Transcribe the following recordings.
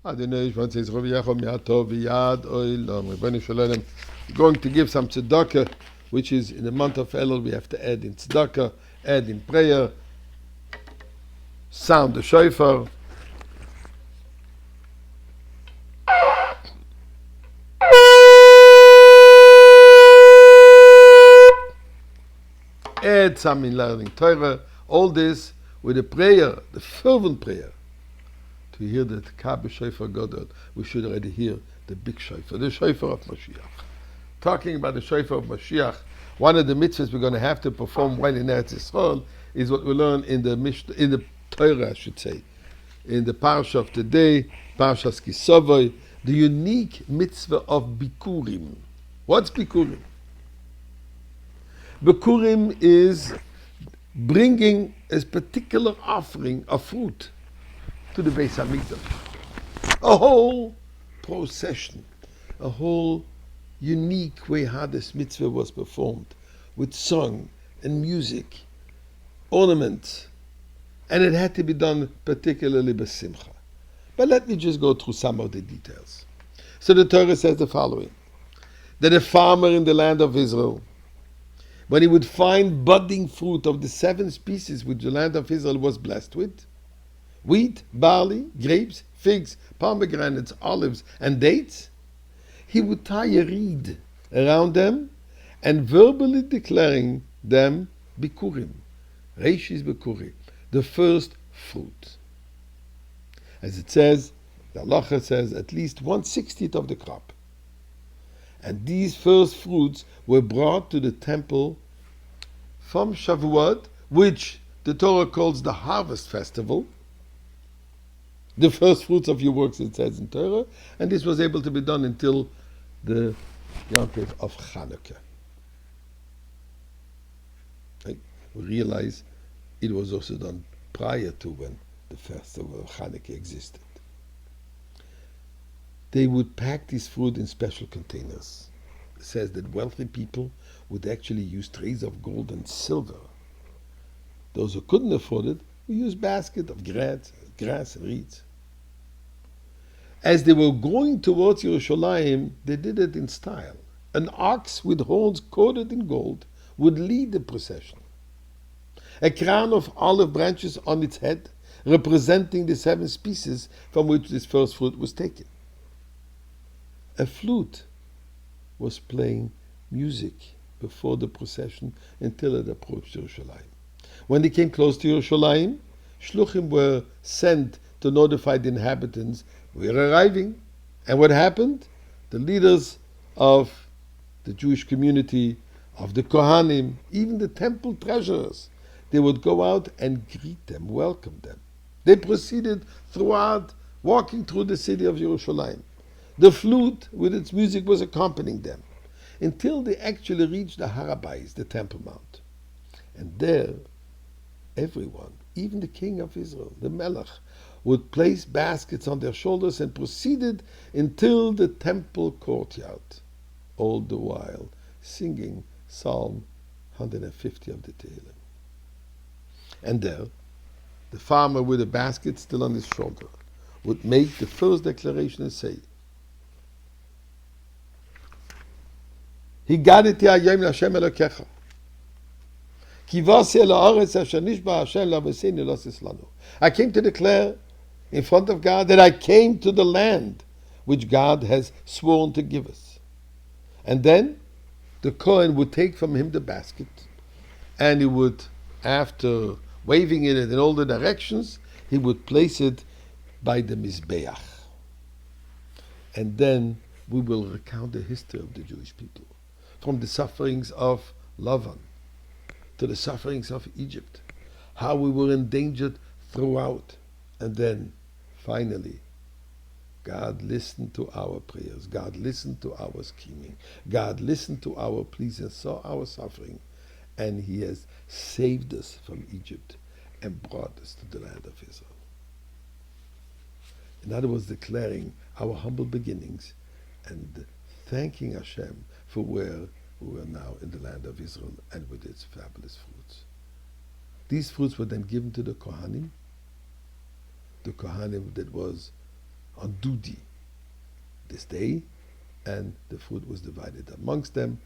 Adonai Yishvan says, Rabbi Yachom Yatov V'Yad Oilam. Rebbeinu Shalom. Going to give some tzedakah, which is in the month of Elul, we have to add in tzedakah, add in prayer, sound the shofar. Add some in learning Torah. All this with a prayer, the fervent prayer. To hear the Kabe Shofar Gadol, we should already hear the big shofar, the shofar of Mashiach. Talking about the shofar of Mashiach, one of the mitzvahs we're going to have to perform while in Eretz Yisrael is what we learn in the Torah, I should say, in the parsha of today, Parshas Kisavoy, the unique mitzvah of Bikurim. What's Bikurim? Bikurim is bringing a particular offering of fruit to the Beis HaMikdash. A whole procession, a whole unique way how this mitzvah was performed, with song and music, ornaments, and it had to be done particularly b'simcha. But let me just go through some of the details. So the Torah says the following, that a farmer in the land of Israel, when he would find budding fruit of the 7 species which the land of Israel was blessed with, wheat, barley, grapes, figs, pomegranates, olives, and dates, he would tie a reed around them and verbally declaring them bikurim, reishis bikurim, the first fruit. As it says, the halacha says at least 1/60 of the crop. And these first fruits were brought to the temple from Shavuot, which the Torah calls the harvest festival, the first fruits of your works, it says in Torah, and this was able to be done until the Yom Tov of Chanukah. We realize it was also done prior to when the festival of Chanukah existed. They would pack this fruit in special containers. It says that wealthy people would actually use trays of gold and silver. Those who couldn't afford it would use baskets of grass and reeds. As they were going towards Yerushalayim, they did it in style. An ox with horns coated in gold would lead the procession. A crown of olive branches on its head, representing the 7 species from which this first fruit was taken. A flute was playing music before the procession until it approached Yerushalayim. When they came close to Yerushalayim, shluchim were sent to notify the inhabitants, we're arriving. And what happened? The leaders of the Jewish community, of the Kohanim, even the temple treasurers, they would go out and greet them, welcome them. They proceeded throughout, walking through the city of Yerushalayim. The flute with its music was accompanying them until they actually reached the Harabais, the Temple Mount. And there, everyone, even the king of Israel, the Melech, would place baskets on their shoulders and proceeded until the temple courtyard, all the while singing Psalm 150 of the Tehillim. And there, the farmer with a basket still on his shoulder would make the first declaration and say, Higadeti hayom l'Hashem Elokecha, kivasi el haaretz asher nishba Hashem l'avosenu losis lanu. I came to declare in front of God that I came to the land which God has sworn to give us. And then the Kohen would take from him the basket and he would, after waving it in all the directions, he would place it by the Mizbeach. And then we will recount the history of the Jewish people, from the sufferings of Lavan to the sufferings of Egypt, how we were endangered throughout, and then finally God listened to our prayers, God listened to our screaming, God listened to our pleas and saw our suffering, and he has saved us from Egypt and brought us to the land of Israel. In other words, declaring our humble beginnings and thanking Hashem for where we are now in the land of Israel and with its fabulous fruits. These fruits were then given to the Kohanim that was on duty this day, and the food was divided amongst them.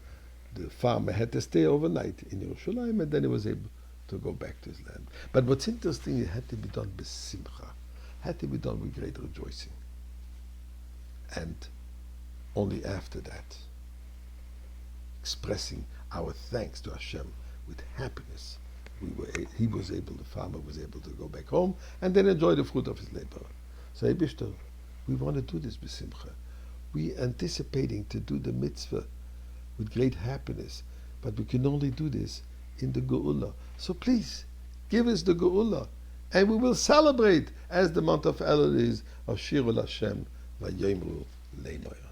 The farmer had to stay overnight in Yerushalayim, and then he was able to go back to his land. But what's interesting, it had to be done b'simcha, had to be done with great rejoicing. And only after that, expressing our thanks to Hashem with happiness, the farmer was able to go back home and then enjoy the fruit of his labor. So, Eibishter, we want to do this b'simcha. We are anticipating to do the mitzvah with great happiness, but we can only do this in the Geula. So please, give us the Geula, and we will celebrate as the month of Elul is of Shirul Hashem Vayomru Leimoyer.